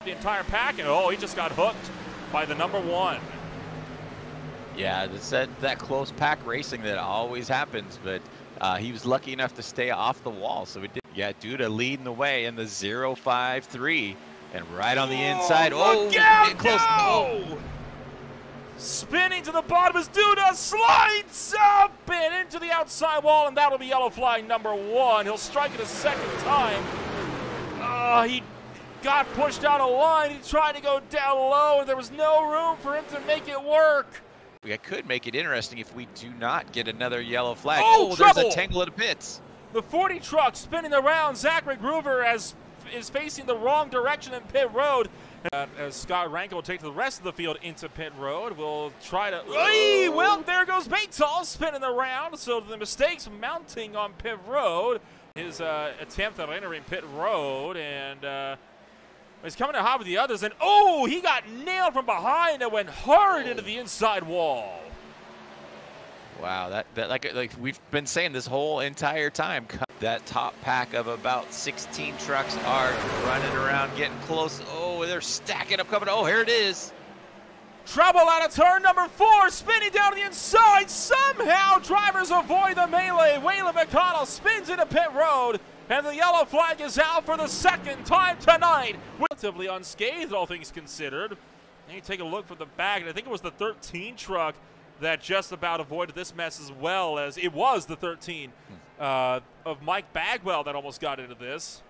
The entire pack, and oh, he just got hooked by the number 1. Yeah, it's that close pack racing that always happens, but he was lucky enough to stay off the wall, so we did. Yeah, Duda leading the way in the 0.53, and right on the inside. Oh, getting close. No! Oh. Spinning to the bottom as Duda slides up and into the outside wall, and that'll be yellow flag number 1. He'll strike it a second time. He got pushed out of line. He tried to go down low, and there was no room for him to make it work. We could make it interesting if we do not get another yellow flag. Oh, there's a tangle of the pits. The 40 truck spinning around. Zachary Groover is facing the wrong direction in pit road. As Scott Ranko will take the rest of the field into pit road, we'll try to. Well, there goes Batesall spinning around. So the mistakes mounting on pit road. His attempt at entering pit road, and he's coming to hop with the others, and oh, he got nailed from behind and went hard into the inside wall. Wow, that like we've been saying this whole entire time, that top pack of about 16 trucks are running around, getting close. Oh, they're stacking up, coming. Oh, here it is. Trouble out of turn number 4, spinning down to the inside. Somehow drivers avoid the melee. Waylon McConnell spins into pit road, and the yellow flag is out for the second time tonight. Relatively unscathed, all things considered. And you take a look from the back, and I think it was the 13 truck that just about avoided this mess, as well as it was the 13 of Mike Bagwell that almost got into this.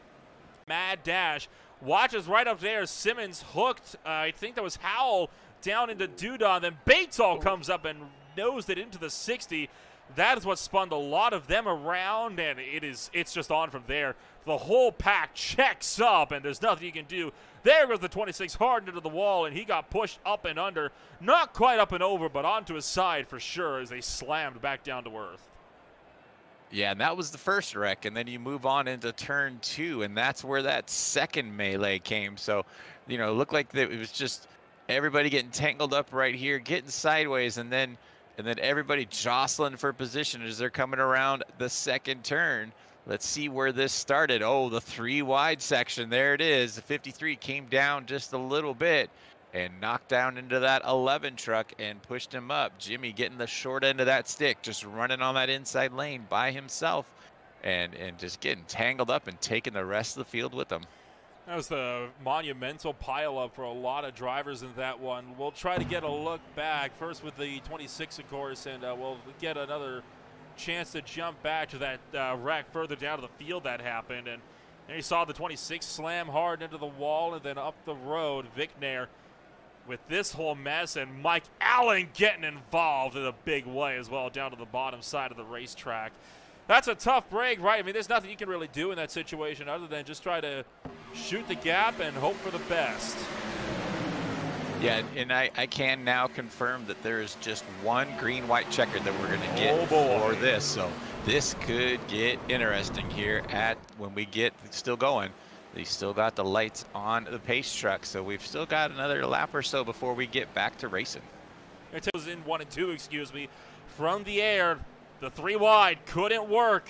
Mad dash. Watches right up there. Simmons hooked. I think that was Howell down into Duda. Then Batesall comes up and nosed it into the 60. That is what spun a lot of them around, and it's just on from there. The whole pack checks up, and there's nothing you can do. There goes the 26 hard into the wall, and he got pushed up and under. Not quite up and over, but onto his side for sure as they slammed back down to earth. Yeah, and that was the first wreck, and then you move on into turn 2, and that's where that second melee came. So, you know, it looked like it was just everybody getting tangled up right here, getting sideways, and then everybody jostling for position as they're coming around the second turn. Let's see where this started. Oh, the 3 wide section. There it is. The 53 came down just a little bit and knocked down into that 11 truck and pushed him up. Jimmy getting the short end of that stick, just running on that inside lane by himself and just getting tangled up and taking the rest of the field with him. That was the monumental pileup for a lot of drivers in that one. We'll try to get a look back, first with the 26, of course, and we'll get another chance to jump back to that wreck further down to the field that happened. And there you saw the 26 slam hard into the wall, and then up the road, Vic Nair with this whole mess, and Mike Allen getting involved in a big way as well down to the bottom side of the racetrack. That's a tough break, right? I mean, there's nothing you can really do in that situation other than just try to shoot the gap and hope for the best. Yeah, and I can now confirm that there is just one green-white checker that we're going to get for this. So this could get interesting here when we get still going. They still got the lights on the pace truck, so we've still got another lap or so before we get back to racing. It was in 1 and 2, excuse me. From the air, the 3 wide couldn't work.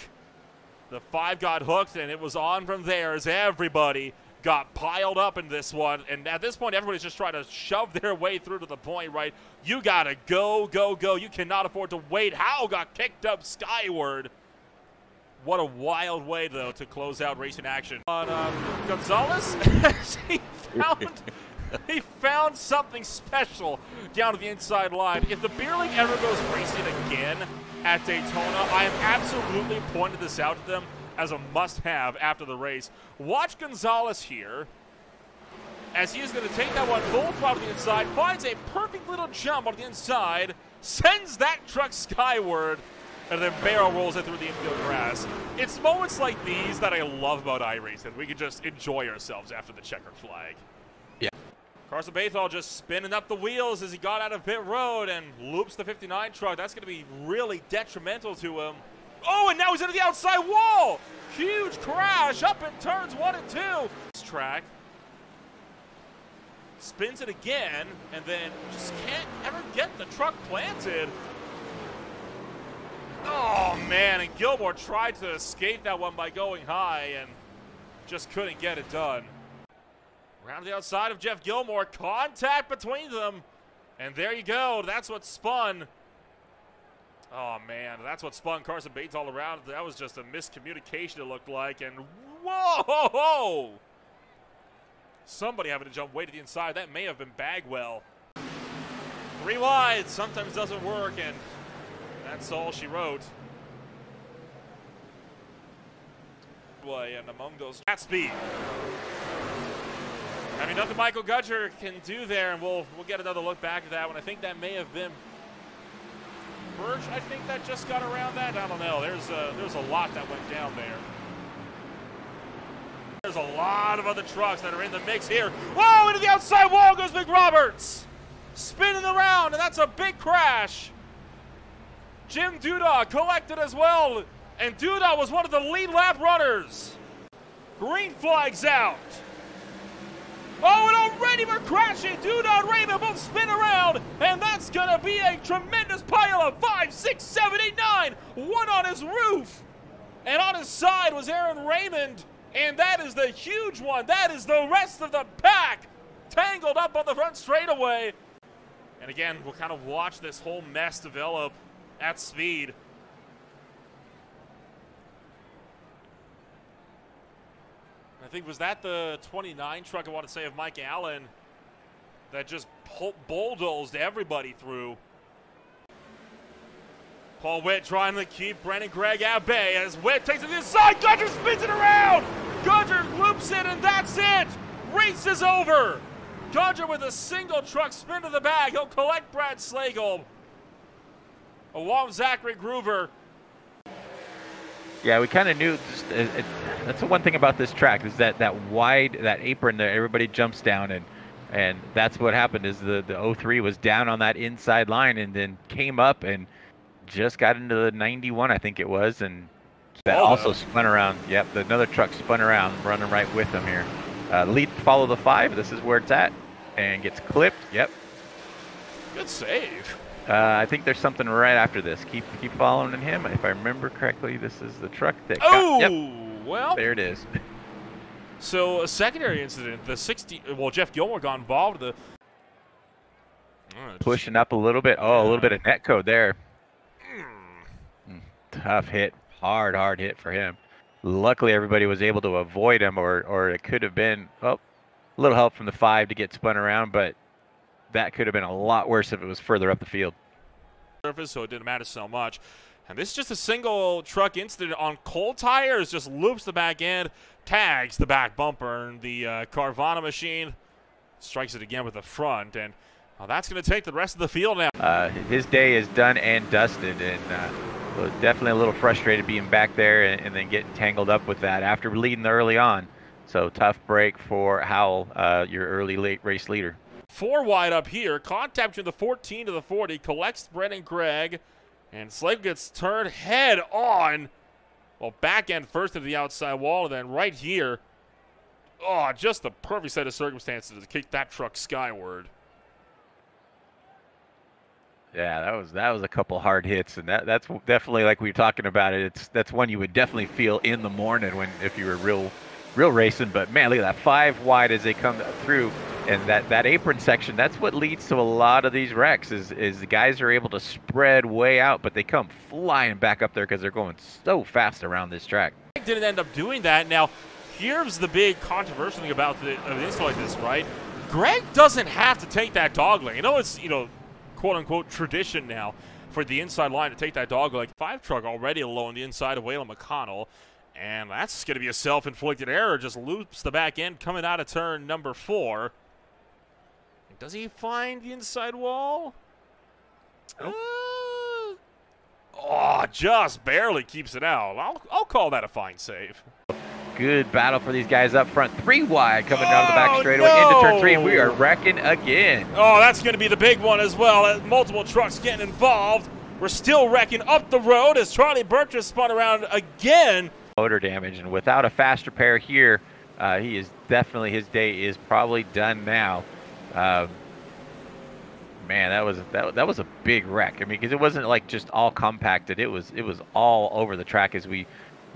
The 5 got hooked, and it was on from there as everybody got piled up in this one. And at this point, everybody's just trying to shove their way through to the point, right? You got to go, go, go. You cannot afford to wait. Howell got kicked up skyward. What a wild way, though, to close out racing action. On Gonzalez, he found something special down to the inside line. If the beer league ever goes racing again at Daytona, I have absolutely pointed this out to them as a must-have after the race. Watch Gonzalez here as he is going to take that one full throttle to the inside, finds a perfect little jump on the inside, sends that truck skyward, and then barrel rolls it through the infield grass. It's moments like these that I love about iRacing. We can just enjoy ourselves after the checkered flag. Yeah. Carson Bathall just spinning up the wheels as he got out of pit road and loops the 59 truck. That's going to be really detrimental to him. Oh, and now he's into the outside wall. Huge crash up in turns 1 and 2. This track spins it again and then just can't ever get the truck planted. Oh, man, and Gilmore tried to escape that one by going high and just couldn't get it done. Around the outside of Jeff Gilmore, contact between them. And there you go, that's what spun. Oh man, that's what spun Carson Bates all around. That was just a miscommunication, it looked like. And whoa! Somebody having to jump way to the inside. That may have been Bagwell. 3 wide, sometimes doesn't work, and that's all she wrote. And among those, at speed. I mean, nothing Michael Gudger can do there, and we'll get another look back at that one. I think that may have been Birch. I think that just got around that. I don't know. There's a lot that went down there. There's a lot of other trucks that are in the mix here. Whoa! Into the outside wall goes McRoberts, spinning around, and that's a big crash. Jim Duda collected as well, and Duda was one of the lead lap runners. Green flag's out. Oh, and already we're crashing. Duda and Raymond both spin around, and that's going to be a tremendous pile of 5, 6, 7, 8, 9. One on his roof, and on his side was Aaron Raymond, and that is the huge one. That is the rest of the pack tangled up on the front straightaway. And again, we'll kind of watch this whole mess develop at speed. I think, was that the 29 truck, I want to say, of Mike Allen that just bulldozed everybody through. Paul Witt trying to keep Brandon Gregg at bay as Witt takes it to the side. Gudger spins it around. Gudger loops it, and that's it. Race is over. Gudger with a single truck spin to the bag. He'll collect Brad Slagle along with Zachary Groover. Yeah, we kind of knew. That's the one thing about this track is that wide, that apron there, everybody jumps down, and that's what happened. Is the 03 was down on that inside line and then came up and just got into the 91, I think it was, and that also spun around. Yep, another truck spun around, running right with them here. Lead, follow the 5. This is where it's at, and gets clipped. Yep. Good save. I think there's something right after this. Keep following him. If I remember correctly, this is the truck that got, yep. Well, there it is. So a secondary incident. The 60. Well, Jeff Gilmore got involved. Pushing up a little bit. Oh, a little bit of net code there. Tough hit. Hard hit for him. Luckily, everybody was able to avoid him, or it could have been a little help from the 5 to get spun around, but that could have been a lot worse if it was further up the field. Surface, so it didn't matter so much. And this is just a single truck incident on cold tires. Just loops the back end, tags the back bumper, and the Carvana machine strikes it again with the front. And that's going to take the rest of the field now. His day is done and dusted, and definitely a little frustrated being back there and then getting tangled up with that after leading early on. So tough break for Howell, your early late race leader. 4 wide up here. Contact between the 14 to the 40. Collects Brennan Gregg. And Slade gets turned head on. Well, back end first to the outside wall. And then right here. Oh, just the perfect set of circumstances to kick that truck skyward. Yeah, that was a couple hard hits. And that's definitely, like we were talking about it, that's one you would definitely feel in the morning if you were real racing. But man, look at that 5 wide as they come through. And that apron section, that's what leads to a lot of these wrecks is the guys are able to spread way out, but they come flying back up there because they're going so fast around this track. Didn't end up doing that. Now, here's the big controversial thing about the install like this, right? Greg doesn't have to take that dog leg. You know, it's, quote-unquote tradition now for the inside line to take that dog leg. 5 truck already low on the inside of Waylon McConnell. And that's going to be a self-inflicted error. Just loops the back end coming out of turn number 4. Does he find the inside wall? Nope. Just barely keeps it out. I'll call that a fine save. Good battle for these guys up front. 3 wide coming down the back straightaway into turn 3, and we are wrecking again. Oh, that's going to be the big one as well. Multiple trucks getting involved. We're still wrecking up the road as Charlie Birch is spun around again. Motor damage, and without a fast repair here, he is definitely, his day is probably done now. Man, that was a big wreck. I mean, because it wasn't like just all compacted. It was all over the track as we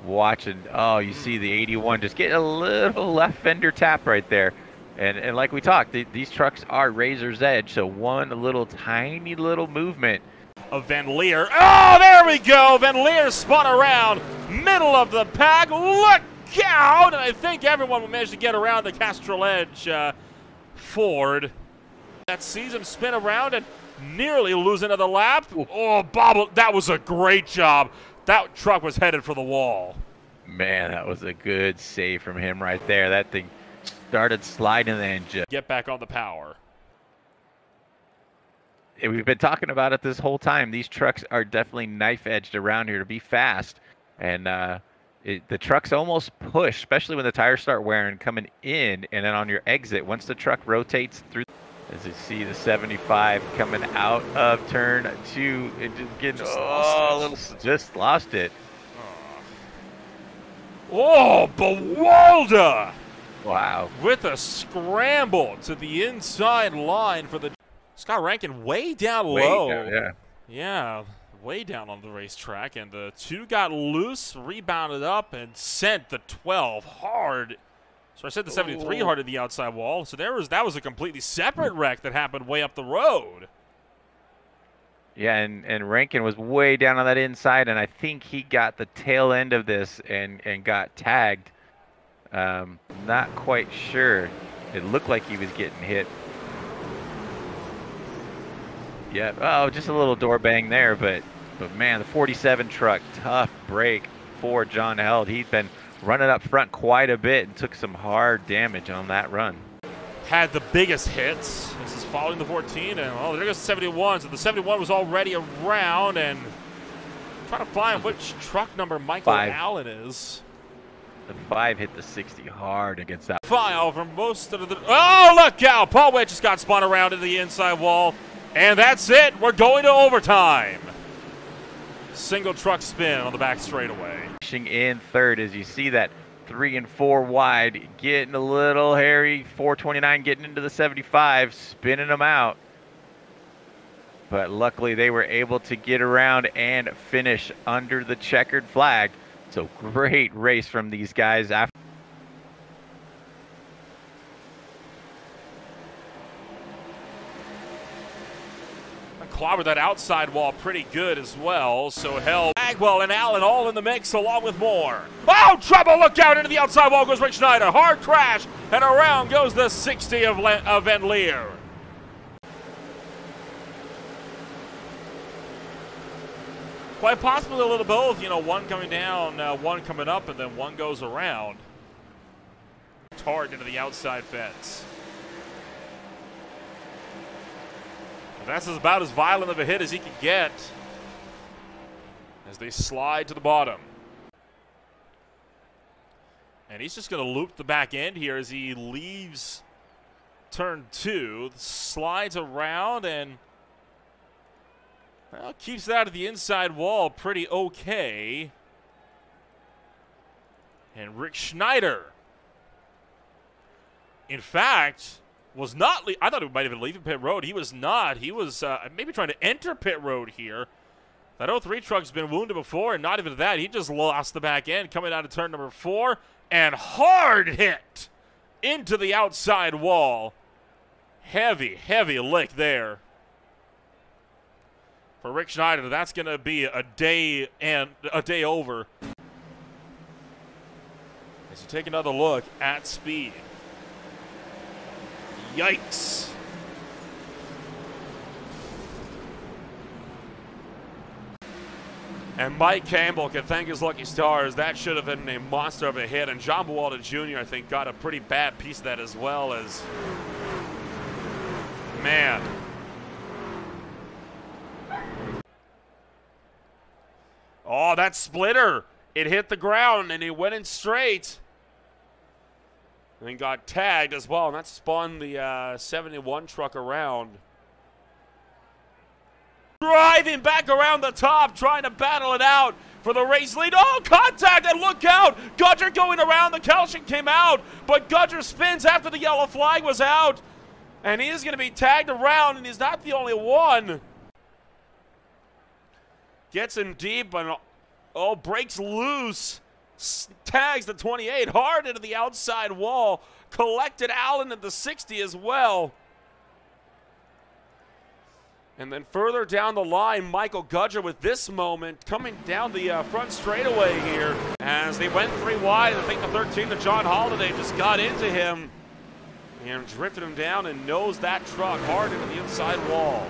watch, and you see the 81 just get a little left fender tap right there, And like we talked, these trucks are razor's edge, so one little tiny little movement. Of Van Leer. Oh, there we go. Van Leer spun around, middle of the pack. Look out! And I think everyone will manage to get around the Castrol Edge Ford. That sees him spin around and nearly lose another lap. Oh, Bob, that was a great job. That truck was headed for the wall. Man, that was a good save from him right there. That thing started sliding the engine. Get back on the power. We've been talking about it this whole time. These trucks are definitely knife-edged around here to be fast. And the trucks almost push, especially when the tires start wearing coming in. And then on your exit, once the truck rotates through, as you see the 75 coming out of turn 2, it just getting just lost it. Oh, Bewalda! Wow. With a scramble to the inside line for the Scott Rankin way down low. Yeah, way down on the racetrack. And the 2 got loose, rebounded up, and sent the 12 hard. So I said the 73 hard to the outside wall. So that was a completely separate wreck that happened way up the road. Yeah, and Rankin was way down on that inside, and I think he got the tail end of this and got tagged. Not quite sure. It looked like he was getting hit. Yeah, oh, just a little door bang there, but man, the 47 truck, tough break for John Held. He'd been running up front quite a bit and took some hard damage on that run. Had the biggest hits. This is following the 14, and oh, there goes the 71. So the 71 was already around, and trying to find which truck number Michael Allen is. The 5 hit the 60 hard against that. File from most of the. Oh, look out! Paul Witt just got spun around to the inside wall. And that's it. We're going to overtime. Single truck spin on the back straightaway. In third, as you see that 3 and 4 wide, getting a little hairy. 429 getting into the 75, spinning them out. But luckily they were able to get around and finish under the checkered flag. So great race from these guys after. Clobbered that outside wall pretty good as well. So Held, Bagwell, and Allen all in the mix along with more. Oh, trouble! Look out! Into the outside wall goes Rick Schneider. Hard crash, and around goes the 60 of Van Leer. Quite possibly a little both. You know, one coming down, one coming up, and then one goes around. Hard into the outside fence. That's about as violent of a hit as he could get as they slide to the bottom. And he's just going to loop the back end here as he leaves turn 2, slides around, and well, keeps it out of the inside wall pretty okay. And Rick Schneider, in fact, was not. I thought he might have been leaving pit road. He was not. He was maybe trying to enter pit road here. That 03 truck's been wounded before, and not even that. He just lost the back end coming out of turn number 4, and hard hit into the outside wall. Heavy, heavy lick there for Rick Schneider. That's going to be a day over. As you take another look at speed. Yikes. And Mike Campbell can thank his lucky stars. That should have been a monster of a hit. And John Bewalda Jr., I think, got a pretty bad piece of that as well as... Man. Oh, that splitter. It hit the ground, and he went in straight. And then got tagged as well, and that spun the 71 truck around. Driving back around the top, trying to battle it out for the race lead. Oh, contact, and look out! Gudger going around, the Kelchin came out, but Gudger spins after the yellow flag was out. And he is going to be tagged around, and he's not the only one. Gets in deep, and oh, breaks loose. tags the 28 hard into the outside wall. Collected Allen at the 60 as well. And then further down the line, Michael Gudger with this moment coming down the front straightaway here. As they went 3 wide, I think the 13 to John Holiday just got into him and drifted him down and nosed that truck hard into the inside wall.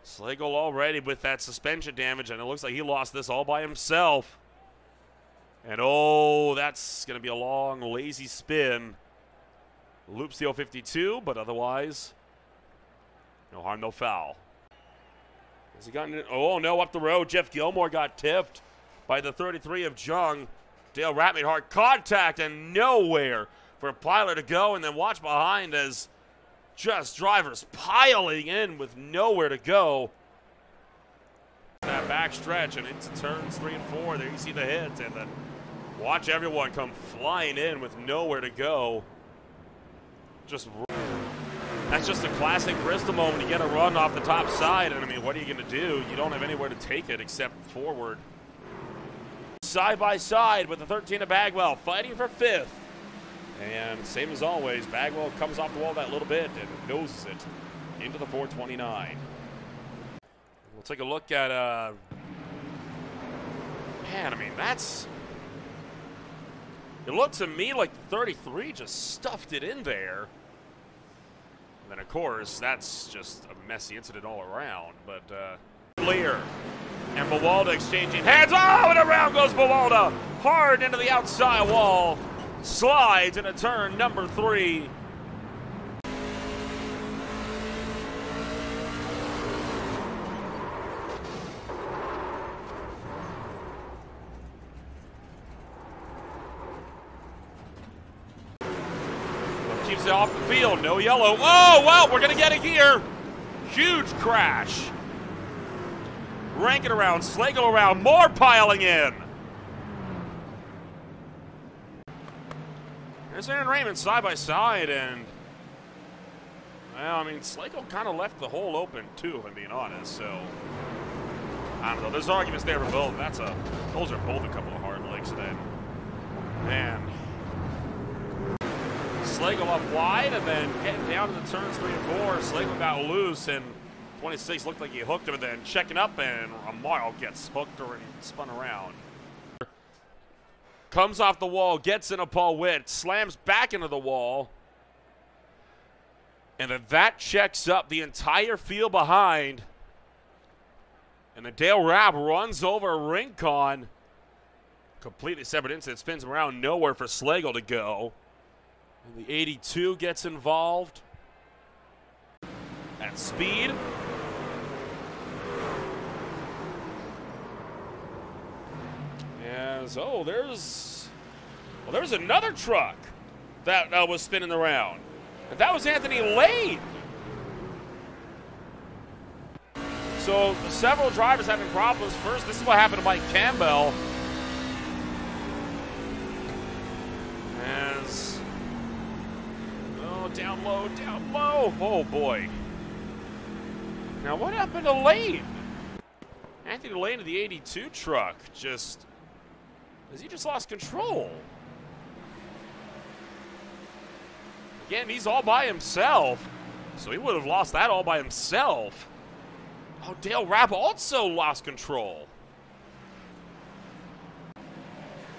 Slagle already with that suspension damage, and it looks like he lost this all by himself. And oh, that's going to be a long, lazy spin. Loops the 052, but otherwise, no harm, no foul. Has he gotten it? Oh, no, up the road. Jeff Gilmore got tipped by the 33 of Jung. Dale Rapp made hard contact and nowhere for Pilar to go. And then watch behind as just drivers piling in with nowhere to go. That back stretch and into turns 3 and 4. There you see the hit. And then watch everyone come flying in with nowhere to go. That's just a classic Bristol moment. You get a run off the top side, and I mean, what are you going to do? You don't have anywhere to take it except forward. Side by side with the 13 of Bagwell, fighting for 5th. And same as always, Bagwell comes off the wall that little bit and noses it into the 429. We'll take a look at, man, I mean, that's, it looked to me like the 33 just stuffed it in there. And then, of course, that's just a messy incident all around. But Lear and Bawalda exchanging hands. Oh, and around goes Bawalda. Hard into the outside wall. Slides into turn number 3. Keeps it off the field, no yellow. Oh, well, we're going to get it here. Huge crash. Rankin around, Slagle around, more piling in. There's Aaron Raymond side by side, and, well, I mean, Slagle kind of left the hole open, too, if I'm being honest, so, I don't know. There's arguments there for both. Those are both a couple of hard licks then. Man. Slagle up wide, and then getting down to the turns 3 and 4. Slagle got loose, and 26 looked like he hooked him, and then checking up, and Amaro gets hooked or spun around. Comes off the wall, gets into Paul Witt, slams back into the wall, and then that checks up the entire field behind. And then Dale Rapp runs over Rincon. Completely separate incident, spins him around, nowhere for Slagle to go. And the 82 gets involved at speed. As, oh, there's another truck that was spinning around. And that was Anthony Lane. So several drivers having problems. First, this is what happened to Mike Campbell. As, oh, down low, down low. Oh, boy. Now, what happened to Lane? Anthony Lane of the 82 truck just, has he just lost control? Again, he's all by himself, so he would have lost that all by himself. Oh, Dale Rapp also lost control.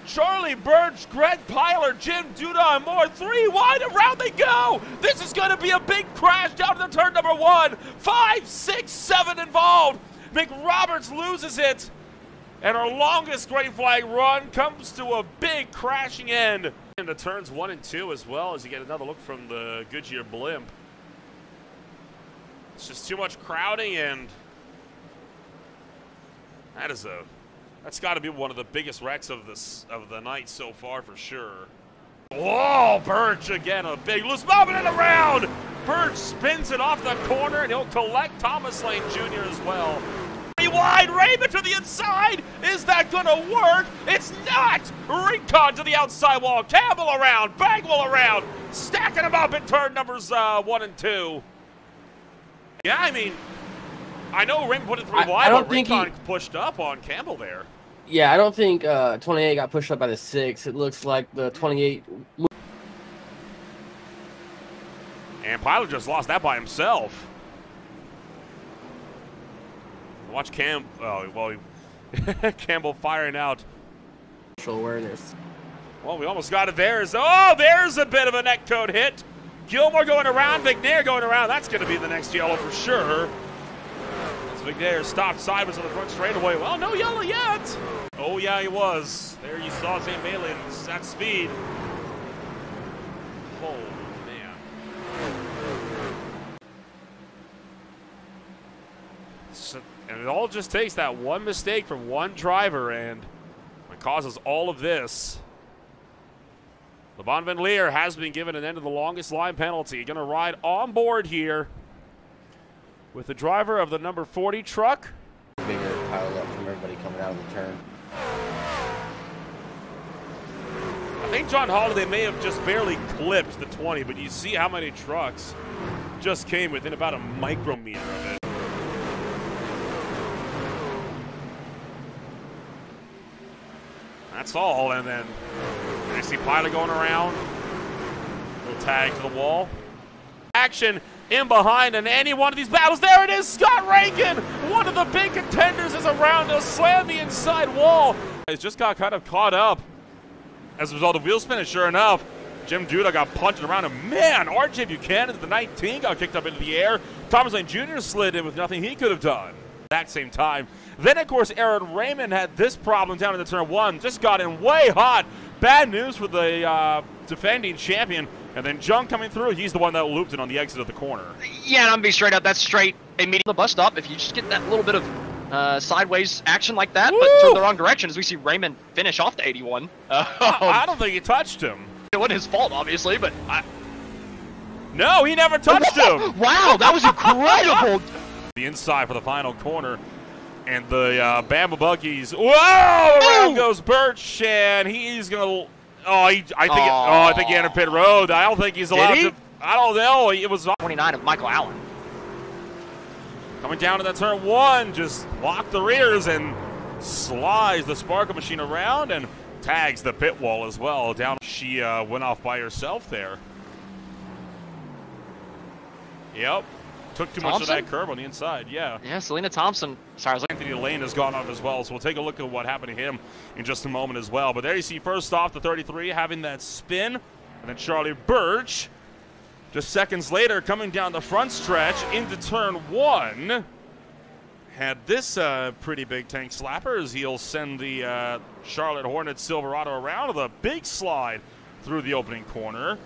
Charlie Birch, Greg Pilar, Jim Duda, and more. 3 wide, around they go. This is going to be a big crash down to the turn number 1. 5, 6, 7 involved. McRoberts loses it. And our longest gray flag run comes to a big crashing end. Into turns 1 and 2 as well, as you get another look from the Goodyear blimp. It's just too much crowding, and that's got to be one of the biggest wrecks of the night so far for sure. Whoa, Birch again, a big loose moment in the round. Birch spins it off the corner, and he'll collect Thomas Lane Jr. as well. Wide, Raymond to the inside. Is that gonna work? It's not. Rincon to the outside wall. Campbell around, Bagwell around, stacking them up in turn numbers 1 and 2. Yeah, I mean, I know Raymond put it 3 wide, but Rincon pushed up on Campbell there. Yeah, I don't think 28 got pushed up by the 6. It looks like the 28. And Pilot just lost that by himself. Watch Campbell firing out. Awareness. Well, we almost got it there. Oh, there's a bit of a neck code hit. Gilmore going around, McNair going around. That's going to be the next yellow for sure. As McNair stopped sideways on the front straightaway. Well, no yellow yet. Oh, yeah, he was. There you saw St. Bailey at speed. Oh, man. And it all just takes that one mistake from one driver, and it causes all of this. Levon Van Leer has been given an end of the longest line penalty. Going to ride on board here with the driver of the number 40 truck. Bigger pile up from everybody coming out of the turn. I think John Holiday may have just barely clipped the 20, but you see how many trucks just came within about a micrometer of it. That's all, and then I see Pilot going around. Little tag to the wall. Action in behind in any one of these battles. There it is, Scott Rankin. One of the big contenders is around to slam the inside wall. He's just got kind of caught up as a result of wheel spin, and sure enough, Jim Duda got punched around, and man, RJ Buchanan at the 19 got kicked up into the air. Thomas Lane Jr. slid in with nothing he could have done at that same time. Then, of course, Aaron Raymond had this problem down in the turn 1. Just got in way hot. Bad news for the defending champion. And then Jung coming through, he's the one that looped it on the exit of the corner. Yeah, and I'm going to be straight up. That's straight immediately the bus stop. If you just get that little bit of sideways action like that, Woo! but turn the wrong direction, as we see Raymond finish off the 81. I don't think he touched him. It wasn't his fault, obviously, but... No, he never touched him. Wow, that was incredible. The inside for the final corner. And the Bama Buggies. Whoa! Around goes Birch, and he's gonna. I think he entered pit road. I don't think he's allowed to. I don't know. It was 29 of Michael Allen. Coming down to that turn 1, just locked the rears and slides the Sparkle machine around and tags the pit wall as well. Down, she went off by herself there. Yep. Took too much of that curve on the inside, yeah. Yeah, Selena Thompson. Sorry, I was looking. Anthony Lane has gone off as well, so we'll take a look at what happened to him in just a moment as well. But there you see first off the 33 having that spin, and then Charlie Birch just seconds later coming down the front stretch into turn 1. Had this pretty big tank slapper as he'll send the Charlotte Hornet Silverado around with a big slide through the opening corner.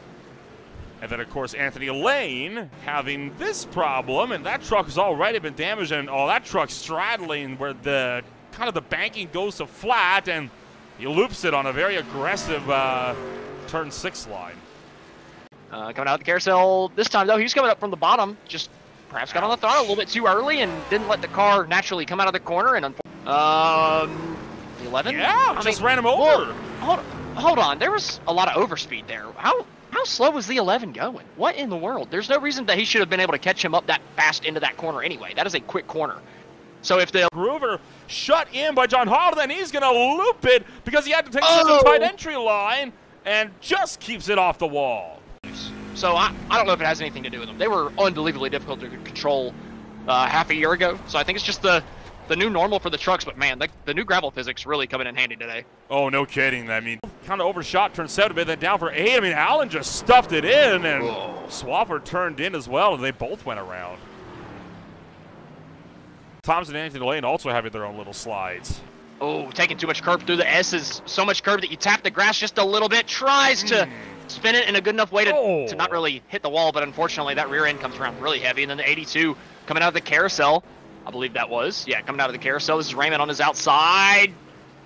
And then, of course, Anthony Lane having this problem, and that truck has already been damaged, and that truck's straddling where the kind of the banking goes to flat, and he loops it on a very aggressive turn 6 line. Coming out of the carousel this time, though, he's coming up from the bottom, just perhaps got on the throttle a little bit too early and didn't let the car naturally come out of the corner. And the 11? Yeah, just ran him over. Well, hold on. There was a lot of overspeed there. How slow was the 11 going? What in the world? There's no reason that he should have been able to catch him up that fast into that corner anyway. That is a quick corner. So if the Groover shut in by John Holiday, and he's going to loop it because he had to take such a tight entry line and just keeps it off the wall. So I don't know if it has anything to do with them. They were unbelievably difficult to control half a year ago. So I think it's just the new normal for the trucks. But man, the new gravel physics really coming in handy today. Oh, no kidding. I mean, kind of overshot turn 7 a bit, then down for 8. I mean, Allen just stuffed it in, and Swafford turned in as well, and they both went around. Thompson and Anthony Lane also having their own little slides. Oh, taking too much curve through the S's. So much curve that you tap the grass just a little bit. Tries to spin it in a good enough way to not really hit the wall, but unfortunately that rear end comes around really heavy. And then the 82 coming out of the carousel, I believe that was. Yeah, coming out of the carousel. This is Raymond on his outside.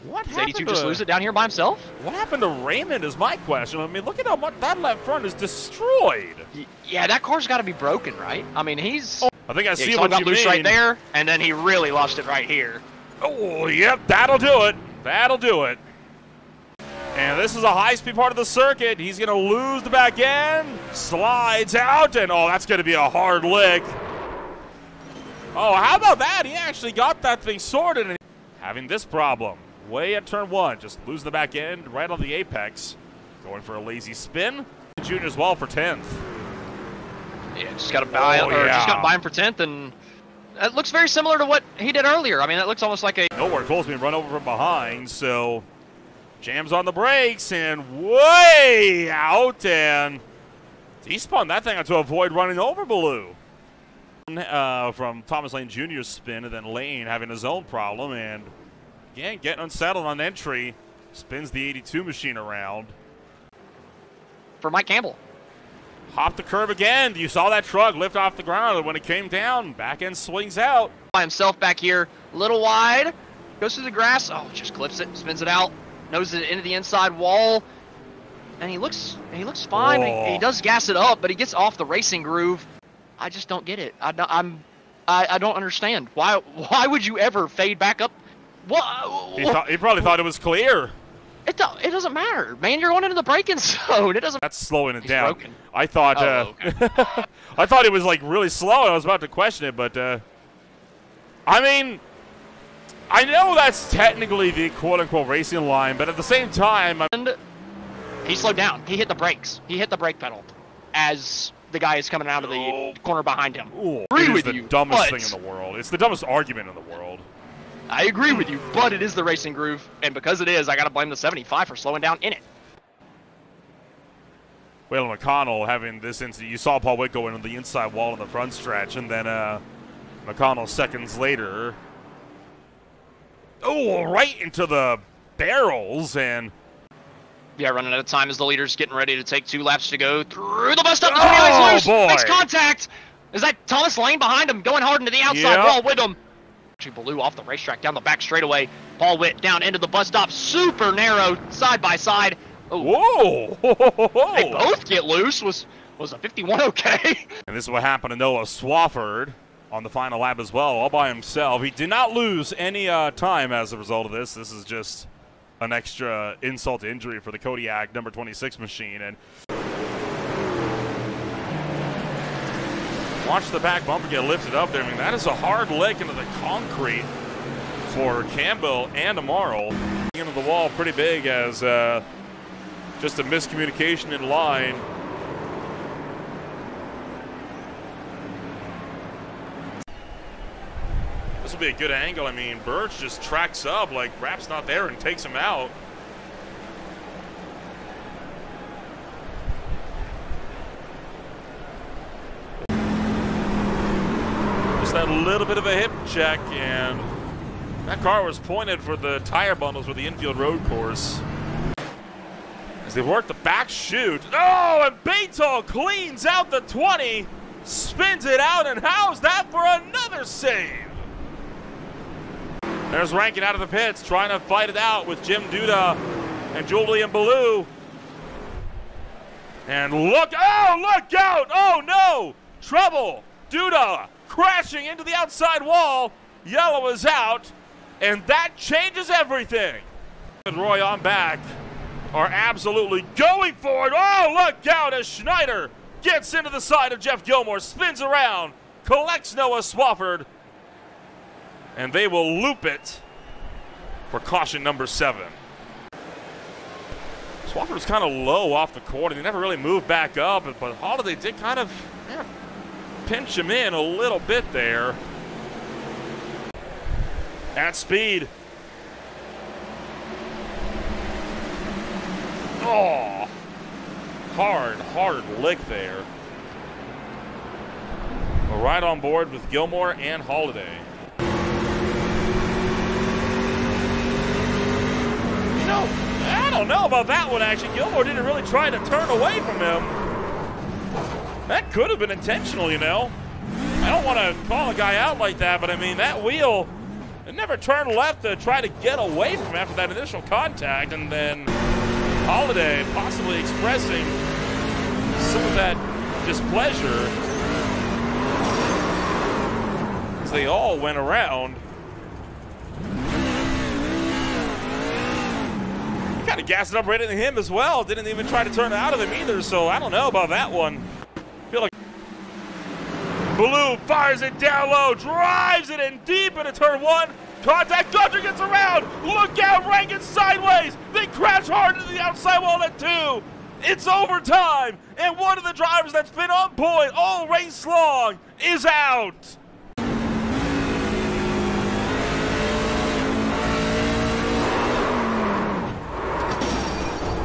What Does 82 just lose it down here by himself? What happened to Raymond is my question. I mean, look at how much that left front is destroyed. Yeah, that car's got to be broken, right? I mean, he's... I think I see what you mean. Loose right there, and then he really lost it right here. Oh, yep, that'll do it. That'll do it. And this is a high-speed part of the circuit. He's going to lose the back end. Slides out, and that's going to be a hard lick. Oh, how about that? He actually got that thing sorted. And having this problem. way at turn 1. Just lose the back end right on the apex. Going for a lazy spin. Junior's well for 10th. Yeah, just got to buy just got to buy him for 10th, and it looks very similar to what he did earlier. I mean, that looks almost like a Nowhere Cole's being run over from behind, so jams on the brakes and way out, and he spun that thing out to avoid running over Baloo. From Thomas Lane Jr.'s spin, and then Lane having his own problem, and again getting unsettled on entry, spins the 82 machine around. For Mike Campbell. Hopped the curb again. You saw that truck lift off the ground, and when it came down, back end swings out. By himself back here, a little wide, goes through the grass, oh, just clips it, spins it out, noses it into the inside wall, and he looks fine. Oh. He does gas it up, but he gets off the racing groove. I just don't get it. I don't understand. Why would you ever fade back up? What? He probably thought it was clear. It doesn't matter, man. You're going into the braking zone. It doesn't. That's slowing it He's down. broken. I thought. Okay. I thought it was like really slow. And I was about to question it, but I mean, I know that's technically the quote-unquote racing line, but at the same time, and he slowed down. He hit the brakes. He hit the brake pedal as the guy is coming out of the corner behind him. ooh, Agree it is with the you, dumbest but- thing in the world. It's the dumbest argument in the world. I agree with you, but it is the racing groove, and because it is, I got to blame the 75 for slowing down in it. Waylon McConnell having this incident. You saw Paul Witt go into the inside wall in the front stretch, and then McConnell seconds later, right into the barrels, and Yeah, running out of time as the leader's getting ready to take 2 laps to go through the bus stop. The 29's loose. Boy. Makes contact. Is that Thomas Lane behind him, going hard into the outside Yep. wall with him? Actually blew off the racetrack down the back straightaway. Paul Witt down into the bus stop, super narrow, side by side. Oh, whoa! they both get loose. Was a 51 okay? And this is what happened to Noah Swafford on the final lap as well, all by himself. He did not lose any time as a result of this. This is just an extra insult to injury for the Kodiak number 26 machine. And watch the back bumper get lifted up there. I mean, that is a hard lick into the concrete for Campbell and Amaro. Into the wall pretty big as just a miscommunication in line. This will be a good angle. I mean, Birch just tracks up like Rapp's not there and takes him out. Just that little bit of a hip check, and that car was pointed for the tire bundles for the infield road course. As they work the back chute. Oh, and Beto cleans out the 20, spins it out, and how's that for another save? There's Rankin out of the pits, trying to fight it out with Jim Duda and Julian Ballou. And look out! Oh no! Trouble! Duda crashing into the outside wall. Yellow is out, and that changes everything. And Roy on back are absolutely going for it. Oh, look out as Schneider gets into the side of Jeff Gilmore, spins around, collects Noah Swafford, and they will loop it for caution number 7. Swafford was kind of low off the corner. He never really moved back up, but Holiday did kind of pinch him in a little bit there. At speed. Oh, hard lick there. We're right on board with Gilmore and Holiday. You know, I don't know about that one, actually. Gilmore didn't really try to turn away from him. That could have been intentional, you know. I don't want to call a guy out like that, but I mean, that wheel, it never turned left to try to get away from him after that initial contact, and then Holiday possibly expressing some of that displeasure as they all went around. He kind of gassed it up right into him as well. Didn't even try to turn it out of him either, so I don't know about that one. I feel like Ballou fires it down low, drives it in deep into turn 1, contact. Gudger gets around. Look out, Rankin sideways. They crash hard into the outside wall at 2. It's overtime, and one of the drivers that's been on point all race long is out.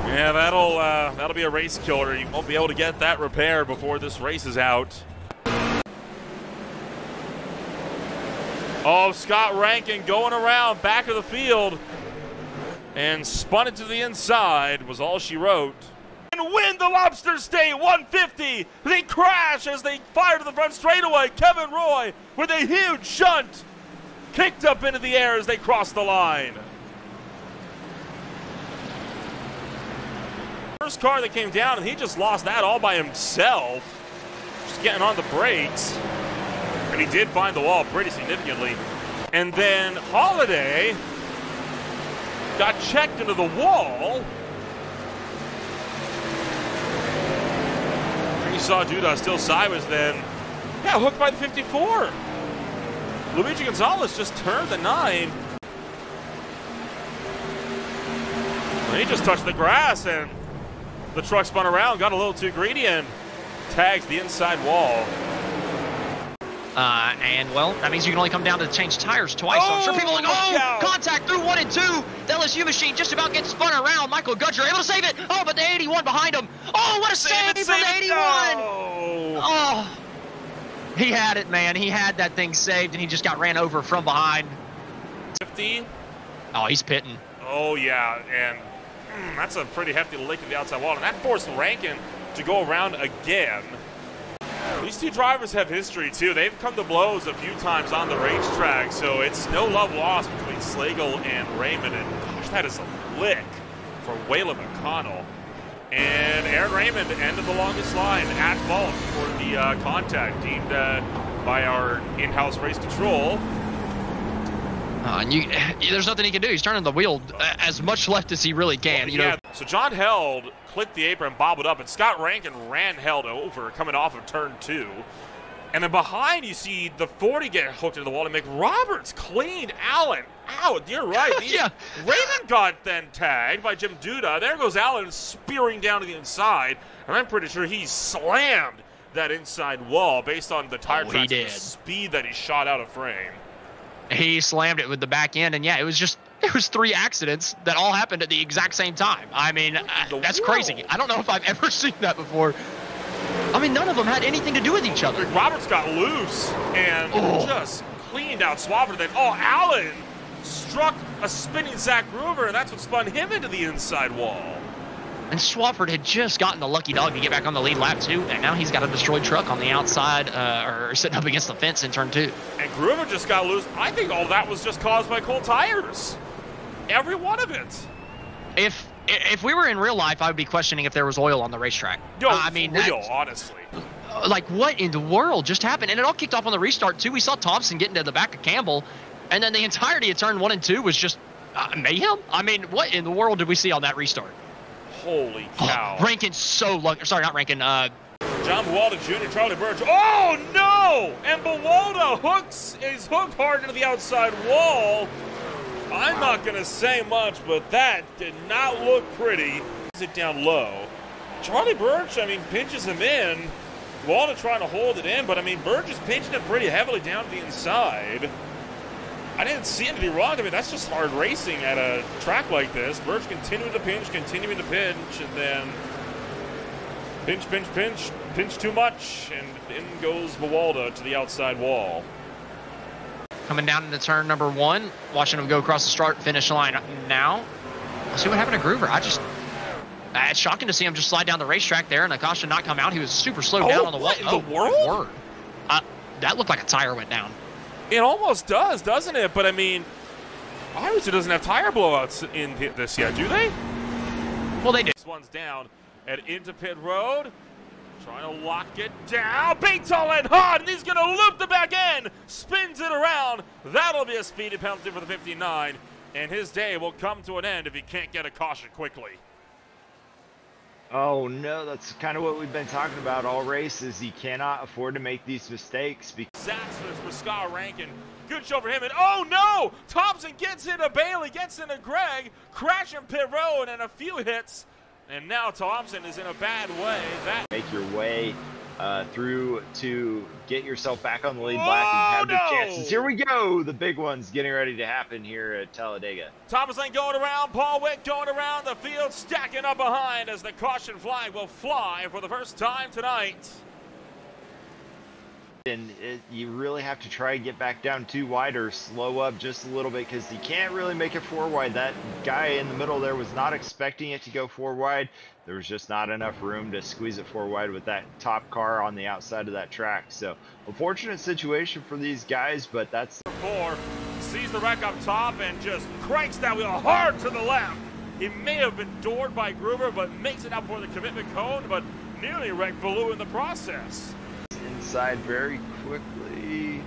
Yeah, that'll be a race killer. You won't be able to get that repaired before this race is out. Oh, Scott Rankin going around back of the field and spun it to the inside was all she wrote. And win the Lobster State 150. They crash as they fire to the front straightaway. Kevin Roy with a huge shunt kicked up into the air as they cross the line. First car that came down, and he just lost that all by himself. Just getting on the brakes. And he did find the wall pretty significantly. And then Holiday got checked into the wall. And you saw Duda still sideways then. Yeah, hooked by the 54. Luigi Gonzalez just turned the 9. And he just touched the grass, and the truck spun around, got a little too greedy, and tags the inside wall. And, well, that means you can only come down to change tires twice. So I'm sure people are like, contact through 1 and 2. The LSU machine just about gets spun around. Michael Gudger able to save it. Oh, but the 81 behind him. Oh, what a save from the 81. No. Oh, he had it, man. He had that thing saved, and he just got ran over from behind. 50. Oh, he's pitting. Oh, yeah, and that's a pretty hefty lick to the outside wall, and that forced Rankin to go around again. These two drivers have history, too. They've come to blows a few times on the racetrack, so it's no love lost between Slagle and Raymond, and gosh, that is a lick for Waylon McConnell. And Aaron Raymond ended the longest line at fault for the contact deemed by our in-house race control. And there's nothing he can do. He's turning the wheel as much left as he really can. Well, you know. So John Held clipped the apron, bobbled up, and Scott Rankin ran Held over coming off of turn 2. And then behind you see the 40 get hooked into the wall, and McRoberts cleaned Allen out. You're right. Yeah. Raymond got then tagged by Jim Duda. There goes Allen spearing down to the inside, and I'm pretty sure he slammed that inside wall based on the tire tracks and the speed that he shot out of frame. He slammed it with the back end, and yeah, it was 3 accidents that all happened at the exact same time. I mean, that's crazy. I don't know if I've ever seen that before. I mean, none of them had anything to do with each other. Roberts got loose and just cleaned out Swafford. Then, Allen struck a spinning Zach Groover, and that's what spun him into the inside wall. And Swafford had just gotten the lucky dog to get back on the lead lap, too, and now he's got a destroyed truck on the outside, or sitting up against the fence in turn 2. And Groover just got loose. I think all that was just caused by cold tires. Every one of it. If we were in real life, I would be questioning if there was oil on the racetrack. No, I mean, real, honestly. Like, what in the world just happened? And it all kicked off on the restart, too. We saw Thompson getting to the back of Campbell, and then the entirety of turn 1 and 2 was just mayhem. I mean, what in the world did we see on that restart? Holy cow. Rankin's so lucky. Sorry, not Rankin. John Buwalda Jr., Charlie Birch. Oh, no! And Buwalda is hooked hard into the outside wall. I'm not going to say much, but that did not look pretty. It down low. Charlie Birch, I mean, pinches him in. Buwalda trying to hold it in, but, I mean, Birch is pinching it pretty heavily down to the inside. I didn't see anything wrong. I mean, that's just hard racing at a track like this. Birch continuing to pinch, and then pinch too much, and in goes Buwalda to the outside wall. Coming down into turn number 1, watching him go across the start-finish line now. Let's see what happened to Groover. It's shocking to see him just slide down the racetrack there, and Akasha not come out. He was super slowed down on the wall. In the world? That looked like a tire went down. It almost does, doesn't it? But, I mean, Ironton doesn't have tire blowouts in this yet, do they? Well, they did. This one's down and into pit road. Trying to lock it down. Big tall and hot, and he's going to loop the back end. Spins it around. That'll be a speedy penalty for the 59. And his day will come to an end if he can't get a caution quickly. Oh no, that's kind of what we've been talking about all race is he cannot afford to make these mistakes. Disastrous for Scott Rankin. Good show for him. And oh no! Thompson gets into Bailey, gets into Greg, crashing pit road and a few hits. And now Thompson is in a bad way. Make your way through to get yourself back on the lead lap and have the chances. Here we go. The big one's getting ready to happen here at Talladega. Thomas Lane going around, Paul Witt going around the field, stacking up behind as the caution flag will fly for the first time tonight. And you really have to try and get back down too wide or slow up just a little bit because you can't really make it 4 wide. That guy in the middle there was not expecting it to go 4 wide. There was just not enough room to squeeze it 4 wide with that top car on the outside of that track. So unfortunate situation for these guys, but that's 4 sees the wreck up top and just cranks that wheel hard to the left. He may have been doored by Gruber, but makes it up for the commitment cone, but nearly wrecked Baloo in the process. Inside very quickly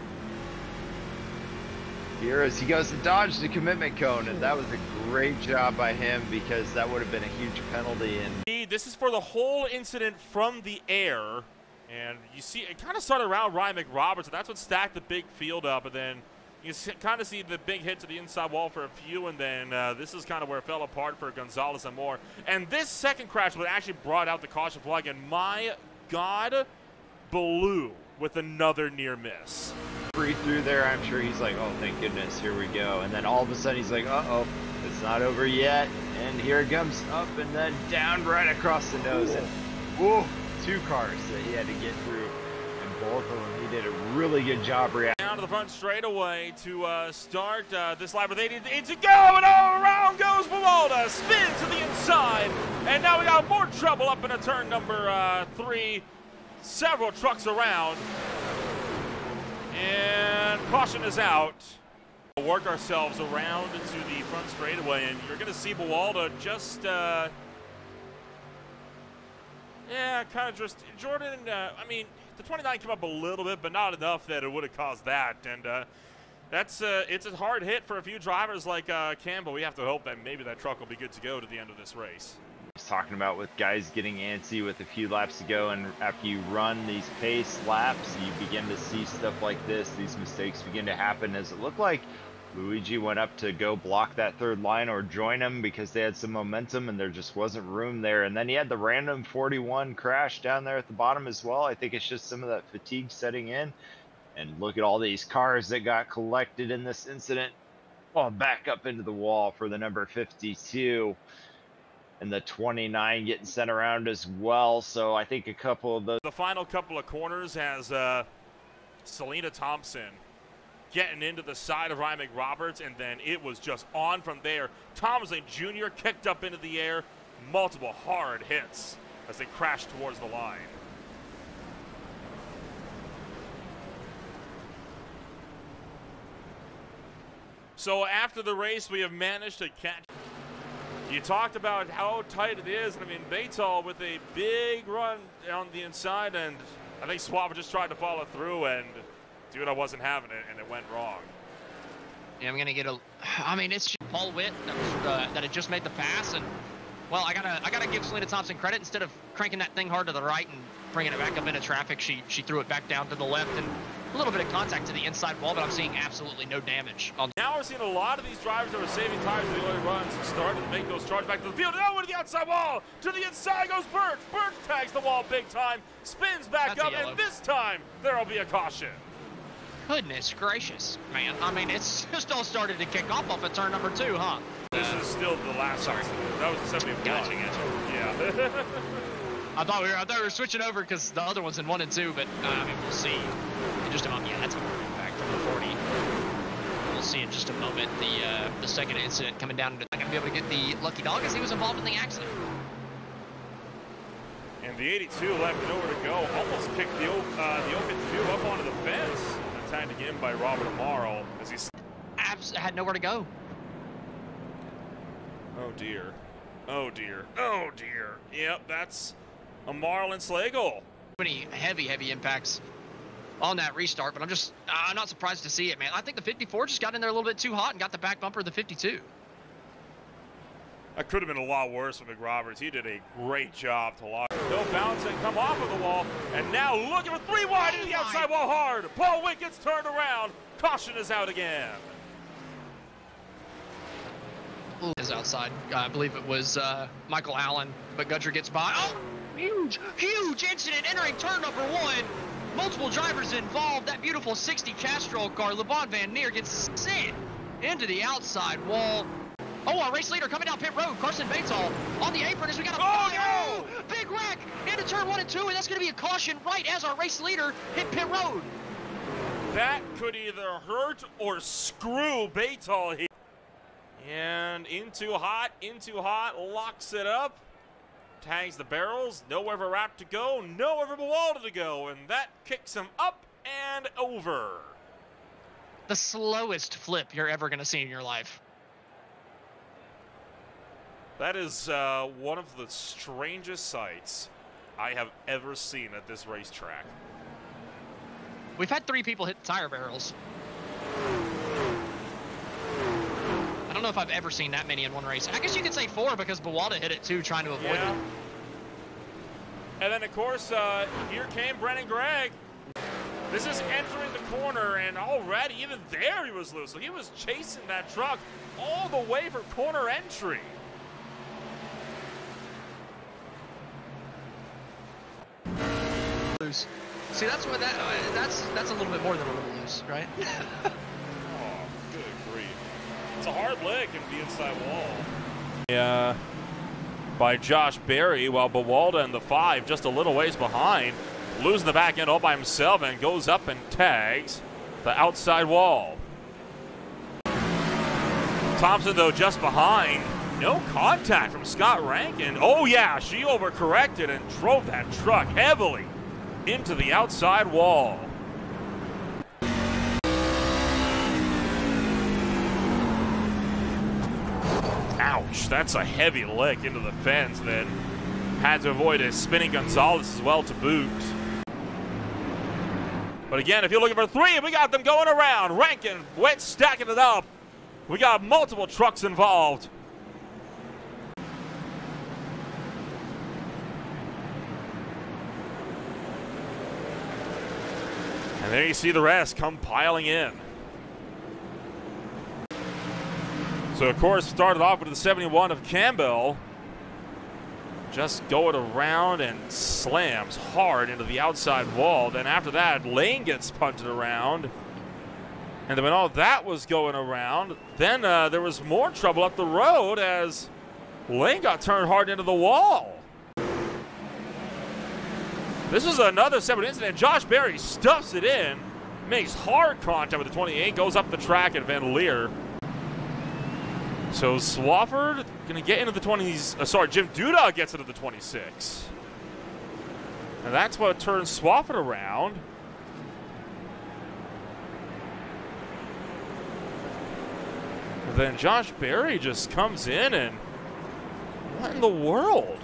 here as he goes to dodge the commitment cone, and that was a great job by him because that would have been a huge penalty. And this is for the whole incident from the air, and you see it kind of started around Ryan McRoberts, and that's what stacked the big field up, and then you kind of see the big hit to the inside wall for a few, and then this is kind of where it fell apart for Gonzalez and Moore. And this second crash was actually brought out the caution flag, and my God, Baloo with another near miss. Free through there, I'm sure he's like, oh, thank goodness, here we go. And then all of a sudden he's like, uh-oh, it's not over yet. And here it comes up and then down right across the nose. And whoa, 2 cars that he had to get through. And both of them, he did a really good job reacting. Down to the front straightaway to start this lap with 88 to go. And all around goes Buwalda, spins to the inside. And now we got more trouble up into turn number 3. Several trucks around, and caution is out. We'll work ourselves around to the front straightaway, and you're going to see Buwalda just, kind of just, Jordan, I mean, the 29 came up a little bit, but not enough that it would have caused that, and that's, it's a hard hit for a few drivers like Campbell. We have to hope that maybe that truck will be good to go to the end of this race. Talking about with guys getting antsy with a few laps to go, and after you run these pace laps you begin to see stuff like this. These mistakes begin to happen, as it looked like Luigi went up to go block that third line or join him because they had some momentum and there just wasn't room there. And then he had the random 41 crash down there at the bottom as well. I think it's just some of that fatigue setting in. And look at all these cars that got collected in this incident. Well, back up into the wall for the number 52. And the 29 getting sent around as well. So I think a couple of those. The final couple of corners has Selena Thompson getting into the side of Ryan McRoberts, and then it was just on from there. Thompson Jr. kicked up into the air, multiple hard hits as they crashed towards the line. So after the race, we have managed to catch. You talked about how tight it is, and I mean, Betal with a big run on the inside, and I think Swab just tried to follow through, and Duda wasn't having it, and it went wrong. Yeah, I'm gonna get a. I mean, it's Paul Witt that had just made the pass, and well, I gotta give Selena Thompson credit. Instead of cranking that thing hard to the right and bringing it back up into traffic, she threw it back down to the left, and a little bit of contact to the inside wall, but I'm seeing absolutely no damage. Now we're seeing a lot of these drivers that were saving tires in the early runs starting to make those charges back to the field. Now to the outside wall. To the inside goes Birch. Birch tags the wall big time, spins back up, and this time there will be a caution. Goodness gracious, man. I mean, it's just all started to kick off at turn number 2, huh? This is still the last. Sorry. That was the 71. Gotcha. Yeah. I thought we were switching over because the other one's in 1 and 2, but I mean, we'll see in just a moment. Yeah, that's a back from the 40. We'll see in just a moment the second incident coming down. Not going to be able to get the lucky dog as he was involved in the accident. And the 82 left nowhere to go. Almost kicked the 052 up onto the fence. Tagged again by Robert Amaro as he had nowhere to go. Oh dear. Oh dear. Oh dear. Yep, that's Amaro and Slagle. Many heavy impacts on that restart, but I'm not surprised to see it, man. I think the 54 just got in there a little bit too hot and got the back bumper of the 52. That could have been a lot worse for McRoberts. He did a great job to lock. No bounce and come off of the wall. And now looking for 3 wide into the outside wall hard. Paul Witt gets turned around. Caution is out again. Is outside. I believe it was Michael Allen, but Gudger gets by. Oh, huge incident entering turn number 1. Multiple drivers involved. That beautiful 60 Castrol car, LeBron Van Neer, gets sent into the outside wall. Oh, our race leader coming down pit road, Carson Batesall on the apron as we got a big wreck into turn 1 and 2, and that's going to be a caution right as our race leader hit pit road. That could either hurt or screw Batesall here. And into hot, locks it up, tags the barrels, nowhere for Rapp to go, nowhere for Buwalda to go, and that kicks him up and over. The slowest flip you're ever going to see in your life. That is one of the strangest sights I have ever seen at this racetrack. We've had 3 people hit tire barrels. I don't know if I've ever seen that many in one race. I guess you could say 4 because Buwalda hit it too, trying to avoid it. And then, of course, here came Brennan Gregg. This is entering the corner, and already, even there, he was loose. So he was chasing that truck all the way for corner entry. Loose. See, that's what that's a little bit more than a little loose, right? Oh, good grief. It's a hard lick in the inside wall. Yeah, by Josh Berry, while Buwalda in the 5 just a little ways behind, losing the back end all by himself and goes up and tags the outside wall. Thompson, though, just behind. No contact from Scott Rankin. Oh, yeah, she overcorrected and drove that truck heavily into the outside wall. Ouch, that's a heavy lick into the fence. Then had to avoid a spinning Gonzalez as well to boot. But again, if you're looking for 3, we got them going around. Rankin, Witt stacking it up. We got multiple trucks involved. And there you see the rest come piling in. So, of course, started off with the 71 of Campbell. Just going around and slams hard into the outside wall. Then after that, Lane gets punted around. And then when all that was going around, then there was more trouble up the road as Lane got turned hard into the wall. This is another separate incident. Josh Berry stuffs it in, makes hard contact with the 28, goes up the track at Van Leer. So Swafford going to get into the 20s. Jim Duda gets into the 26. And that's what turns Swafford around. And then Josh Berry just comes in and what in the world?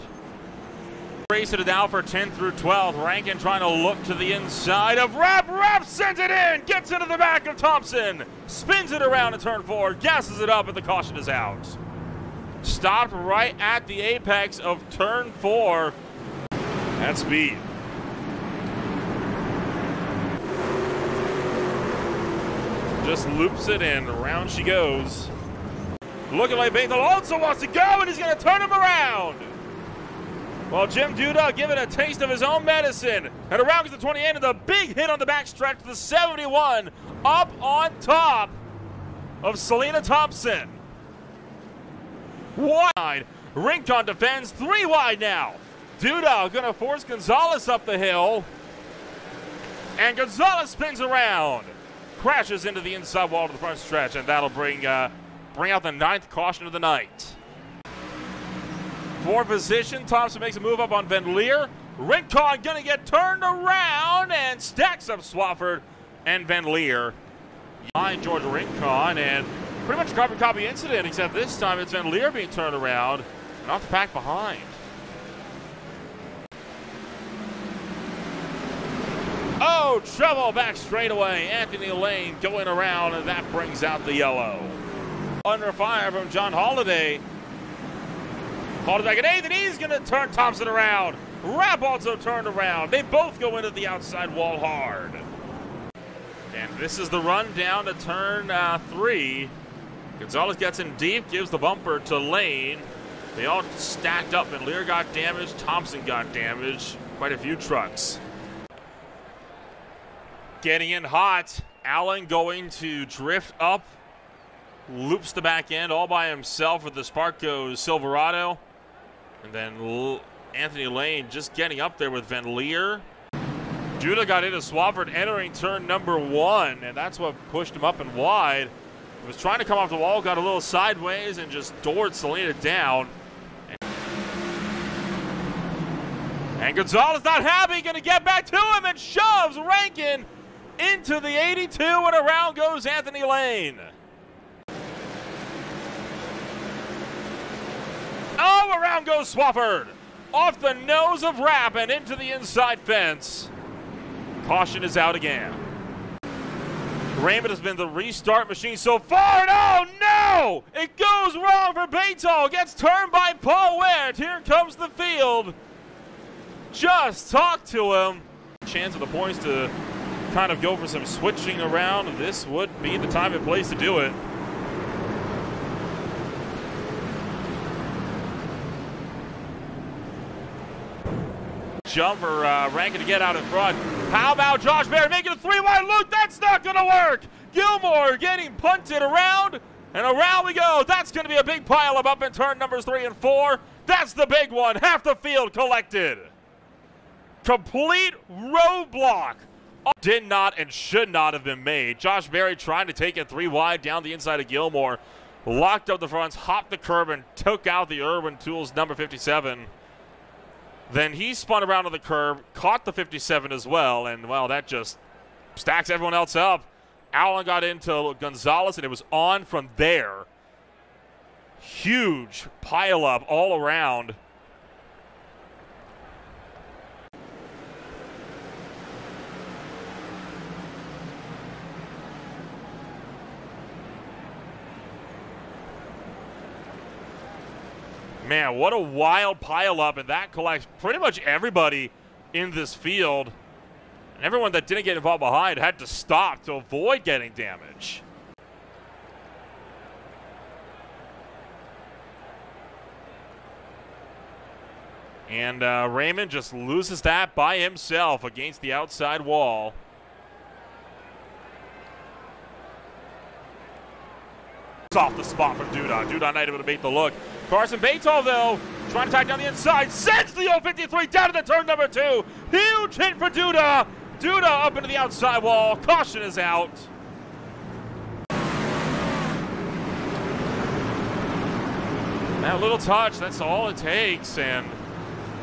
Race it now for 10 through 12. Rankin trying to look to the inside of Rapp. Rapp sends it in, gets into the back of Thompson, spins it around to turn 4, gasses it up, and the caution is out. Stopped right at the apex of turn 4 at speed. Just loops it in, around she goes. Looking like Bethel also wants to go, and he's going to turn him around. Well, Jim Duda giving a taste of his own medicine. And around to the 28 and the big hit on the backstretch to the 71 up on top of Selena Thompson. Wide. Rincon defends 3 wide now. Duda going to force Gonzalez up the hill. And Gonzalez spins around. Crashes into the inside wall to the front stretch. And that'll bring out the 9th caution of the night. For position, Thompson makes a move up on Van Leer. Rincon gonna get turned around and stacks up Swafford and Van Leer behind George Rincon, and pretty much a carbon copy incident, except this time it's Van Leer being turned around and off the pack behind. Oh, trouble back straightaway. Anthony Lane going around, and that brings out the yellow. Under fire from John Holliday. Called it back at 8th, and he's going to turn Thompson around. Rapp also turned around. They both go into the outside wall hard. And this is the run down to turn 3. Gonzalez gets in deep, gives the bumper to Lane. They all stacked up, and Lear got damaged. Thompson got damaged. Quite a few trucks. Getting in hot. Allen going to drift up. Loops the back end all by himself with the Sparco Silverado. And then Anthony Lane just getting up there with Van Leer. Duda got into Swafford entering turn number 1, and that's what pushed him up and wide. He was trying to come off the wall, got a little sideways, and just doored Selena down. And Gonzalez not happy, going to get back to him and shoves Rankin into the 82, and around goes Anthony Lane. Oh, around goes Swafford. Off the nose of Rapp and into the inside fence. Caution is out again. Raymond has been the restart machine so far, and oh no! It goes wrong for Baytall. Gets turned by Paul Wert. Here comes the field. Just talk to him. Chance of the points to kind of go for some switching around. This would be the time and place to do it. Jumper Rankin to get out in front. How about Josh Berry making a 3-wide loop? That's not going to work. Gilmore getting punted around, and around we go. That's going to be a big pileup up in turn numbers 3 and 4. That's the big one. Half the field collected. Complete roadblock. Did not and should not have been made. Josh Berry trying to take it 3 wide down the inside of Gilmore. Locked up the fronts, hopped the curb, and took out the Irwin Tools number 57. Then he spun around to the curb, caught the 57 as well, and, well, that just stacks everyone else up. Allen got into Gonzalez, and it was on from there. Huge pileup all around. Man, what a wild pileup, and that collects pretty much everybody in this field. And everyone that didn't get involved behind had to stop to avoid getting damage. And Raymond just loses that by himself against the outside wall. Off the spot from Duda. Duda not able to make the look. Carson Baytall, though, trying to tack down the inside, sends the 053 down to the turn number 2. Huge hit for Duda. Duda up into the outside wall. Caution is out. That little touch, that's all it takes, and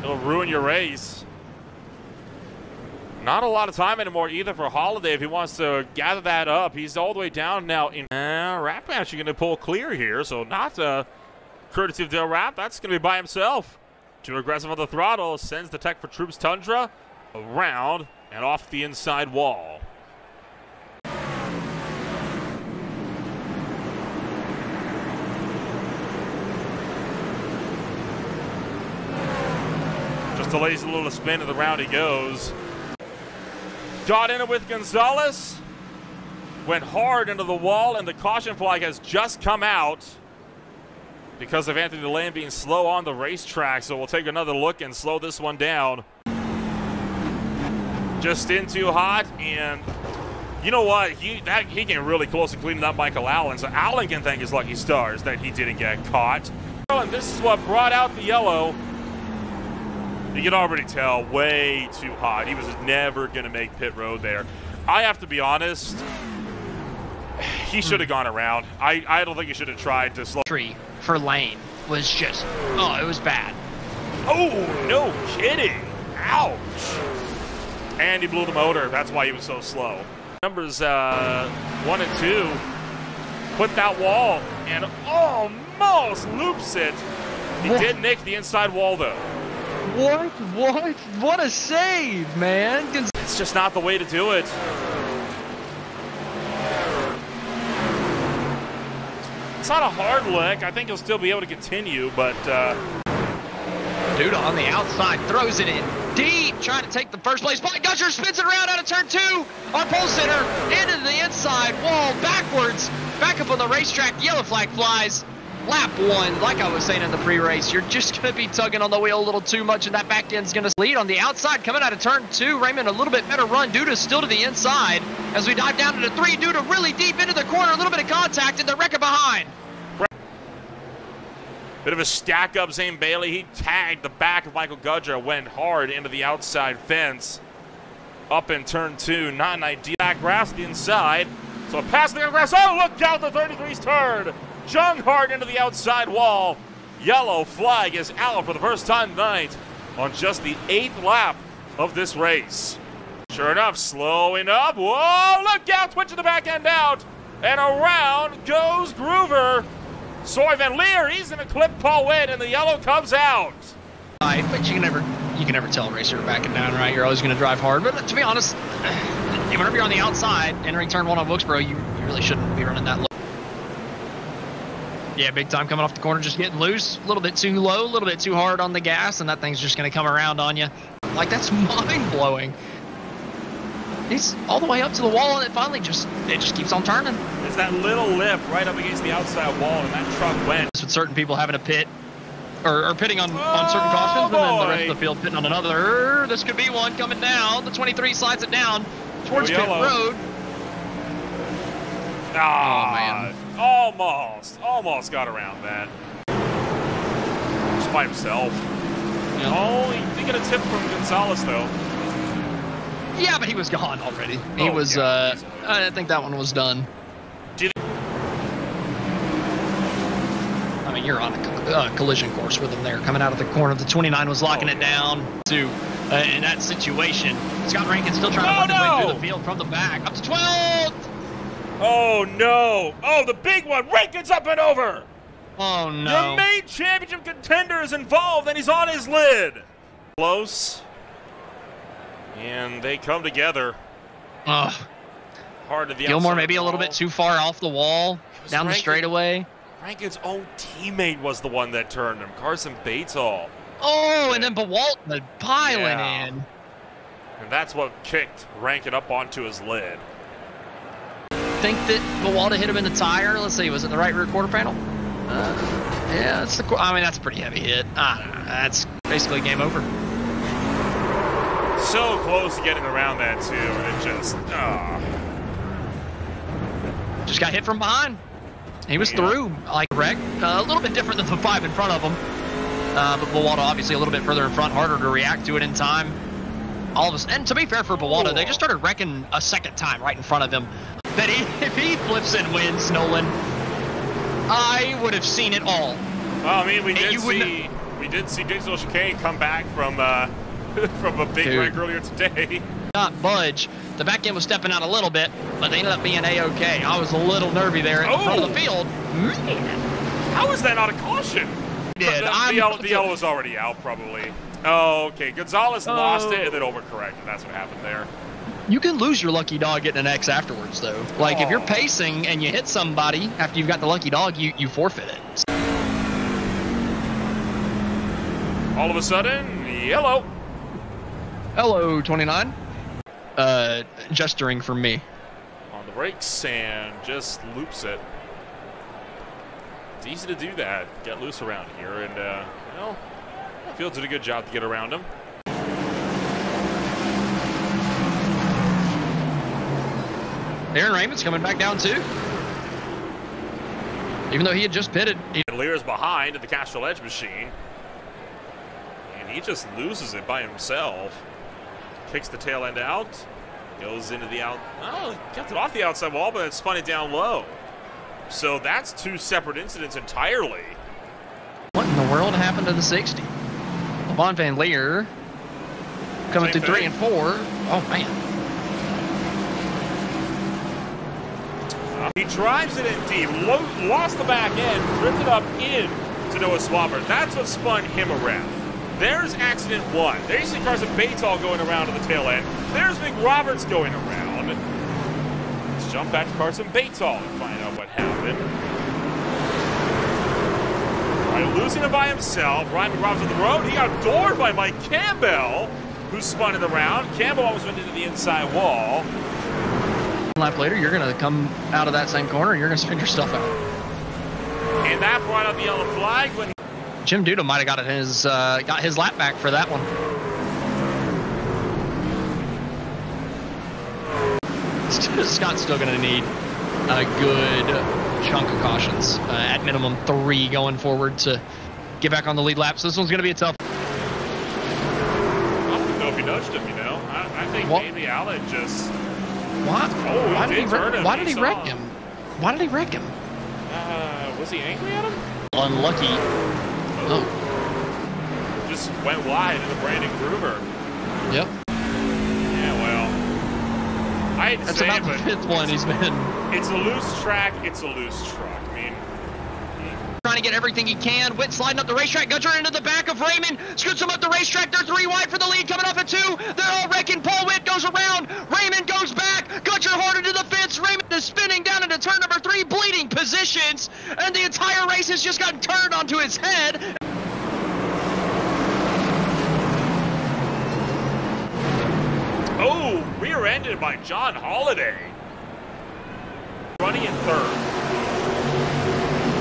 it'll ruin your race. Not a lot of time anymore either for Holiday if he wants to gather that up. He's all the way down now. Rapp actually going to pull clear here, so not courtesy of Dale Rapp. That's going to be by himself. Too aggressive on the throttle. Sends the Tech for Troops Tundra around and off the inside wall. Just delays a little spin of the round he goes. Got in it with Gonzalez. Went hard into the wall, and the caution flag has just come out because of Anthony Lane being slow on the racetrack. So we'll take another look and slow this one down. Just in too hot, and you know what? He came really close to cleaning up Michael Allen. So Allen can thank his lucky stars that he didn't get caught. And this is what brought out the yellow. You can already tell, way too hot. He was never going to make pit road there. I have to be honest, he should have gone around. I don't think he should have tried to slow. For Lane was just, oh, it was bad. Oh, no kidding. Ouch. And he blew the motor. That's why he was so slow. Numbers 1 and 2 put that wall and almost loops it. He did nick the inside wall, though. What a save, man. It's just not the way to do it. It's not a hard lick. I think he'll still be able to continue, but Duda on the outside, throws it in deep, trying to take the first place spot. Gutcher spins it around out of turn 2. Our pole sitter into the inside wall, backwards, back up on the racetrack. Yellow flag flies. Lap 1, like I was saying in the pre-race, you're just going to be tugging on the wheel a little too much, and that back end's going to lead on the outside. Coming out of turn 2, Raymond, a little bit better run. Duda's still to the inside. As we dive down into 3, Duda really deep into the corner, a little bit of contact, and the wrecker behind. Bit of a stack up, Zane Bailey. He tagged the back of Michael Gudger, went hard into the outside fence. Up in turn 2, not an ideal. Back grass to the inside. So past the grass. Oh, look out, the 33's turn. Jung hard into the outside wall. Yellow flag is out for the first time tonight on just the 8th lap of this race. Sure enough, slowing up. Whoa, look out, twitching the back end out. And around goes Groover. Soy Van Leer, he's in a clip Paul Witt, and the yellow comes out. But you can never tell a racer backing down, right? You're always going to drive hard. But to be honest, whenever you're on the outside, entering turn 1 on Wilkesboro, you really shouldn't be running that low. Yeah, big time coming off the corner, just getting loose. A little bit too low, a little bit too hard on the gas, and that thing's just going to come around on you. Like, that's mind-blowing. He's all the way up to the wall, and it just keeps on turning. It's that little lip right up against the outside wall, and that truck went. With certain people having to pit, or pitting on certain cautions, and then the rest of the field pitting on another. This could be one coming down. The 23 slides it down towards pit road. Ah, oh, man. Almost got around that. Just by himself. Yeah. Oh, he did get a tip from Gonzalez, though. Yeah, but he was gone already. He was, yeah. I think that one was done. I mean, you're on a collision course with him there. Coming out of the corner, the 29 was locking it down. In that situation, Scott Rankin still trying to work his way through the field from the back. Up to 12th! Oh, no. Oh, the big one. Rankin's up and over. Oh, no. Your main championship contender is involved, and he's on his lid. Close. And they come together. Ugh. Hard to the Gilmore outside maybe a little bit too far off the wall, down the straightaway. Rankin's own teammate was the one that turned him, Carson Batesall. Oh, and then Bawalt piling in. And that's what kicked Rankin up onto his lid. Think that Bawalda hit him in the tire. Let's see, was it the right rear quarter panel? Yeah, that's a pretty heavy hit. I don't know. That's basically game over. So close to getting around that too, and it just got hit from behind. He was through, like wreck. A little bit different than the 5 in front of him. But Bawalda obviously a little bit further in front, harder to react to it in time. All of us, and to be fair for Bawalda, they just started wrecking a second time right in front of him. That if he flips and wins, Nolan, I would have seen it all. Well, I mean, we did see Digital Chicane come back from from a big wreck earlier today. Not budge. The back end was stepping out a little bit, but they ended up being A-OK. I was a little nervy there at the front of the field. Man. How is that not a caution? Did. The yellow was already out, probably. Oh, okay. Gonzalez lost it and then overcorrected. That's what happened there. You can lose your lucky dog getting an X afterwards, though. Like, if you're pacing and you hit somebody after you've got the lucky dog, you forfeit it. All of a sudden, yellow. Hello, 29. Gesturing from me. On the brakes and just loops it. It's easy to do that. Get loose around here, and Fields did a good job to get around him. Aaron Raymond's coming back down too. Even though he had just pitted. Lear's behind in the Castrol Edge machine. And he just loses it by himself. Kicks the tail end out. Goes into the out. Oh, he kept it off the outside wall, but it spun it down low. So that's 2 separate incidents entirely. What in the world happened to the 60? Von Van Leer coming through 3 and 4. Oh, man. He drives it in deep, lost the back end, drifted up in to Noah Swafford. That's what spun him around. There's accident 1. There you see Carson Batesall going around to the tail end. There's Mick Roberts going around. Let's jump back to Carson Batesall and find out what happened. Right, losing it by himself. Ryan McRob's on the road. He got doored by Mike Campbell, who spun in the round. Campbell almost went into the inside wall. One lap later, you're going to come out of that same corner and you're going to spin your stuff out. And that brought out the yellow flag when Jim Duda might have got his lap back for that one. Scott's still going to need a good chunk of cautions, at minimum 3 going forward to get back on the lead lap. So this one's going to be a tough. I don't know if he nudged him, you know. I think maybe Allen just. What? Oh, Why did he wreck him. him? Why did he wreck him? Was he angry at him? Unlucky. Oh. Just went wide into Brandon Gruber. Yep. Yeah, well. I hate to That's say about it, the but 5th one he's been. it's a loose track. It's a loose truck. I mean, Trying to get everything he can. Witt sliding up the racetrack. Gudger into the back of Raymond. Scoots him up the racetrack. They're 3 wide for the lead. Coming off at 2. They're all wrecking. Paul Witt goes around. Raymond goes back. Gudger hard into the fence. Raymond is spinning down into turn number 3. Bleeding positions. And the entire race has just gotten turned onto its head. oh, rear-ended by John Holiday. Running in 3rd.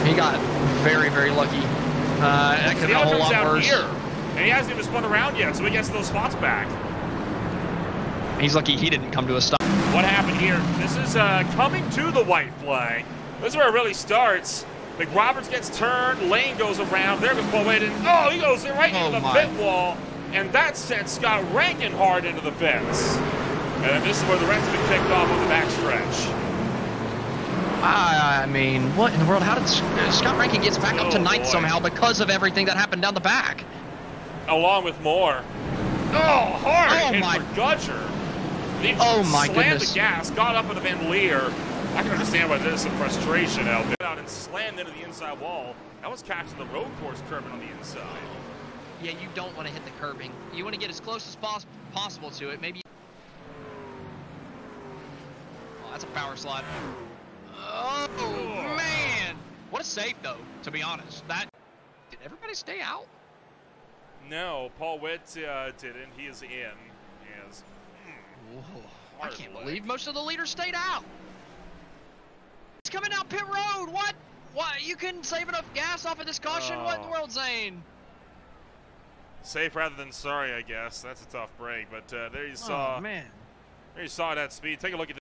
He got very, very lucky. That could have been a whole lot worse. Here, and he hasn't even spun around yet, so he gets those spots back. He's lucky he didn't come to a stop. What happened here? This is coming to the white flag. This is where it really starts. McRoberts gets turned, Lane goes around, there goes Paul Witt, and oh, he goes right into the pit wall, and that sent Scott Rankin hard into the fence. And this is where the rest of it kicked off on the backstretch. I mean, what in the world? How did Scott Rankin gets back up to 9th somehow because of everything that happened down the back? Along with more. Oh, hard hit my- for Gudger. He my slammed goodness. the gas, got up into Van Leer. I can understand why there's some frustration out there. Out and slammed into the inside wall. That was catching the road course curbing on the inside. Yeah, you don't want to hit the curbing. You want to get as close as possible to it. Maybe. Oh, that's a power slide. Oh, man. What a save, though, to be honest. Did everybody stay out? No, Paul Witt didn't. He is in. He is. Whoa, I can't believe most of the leaders stayed out. It's coming down pit road. What? What? You couldn't save enough gas off of this caution? What in the world, Zane? Safe rather than sorry, I guess. That's a tough break, but there you saw. Oh, man. There you saw it at speed. Take a look at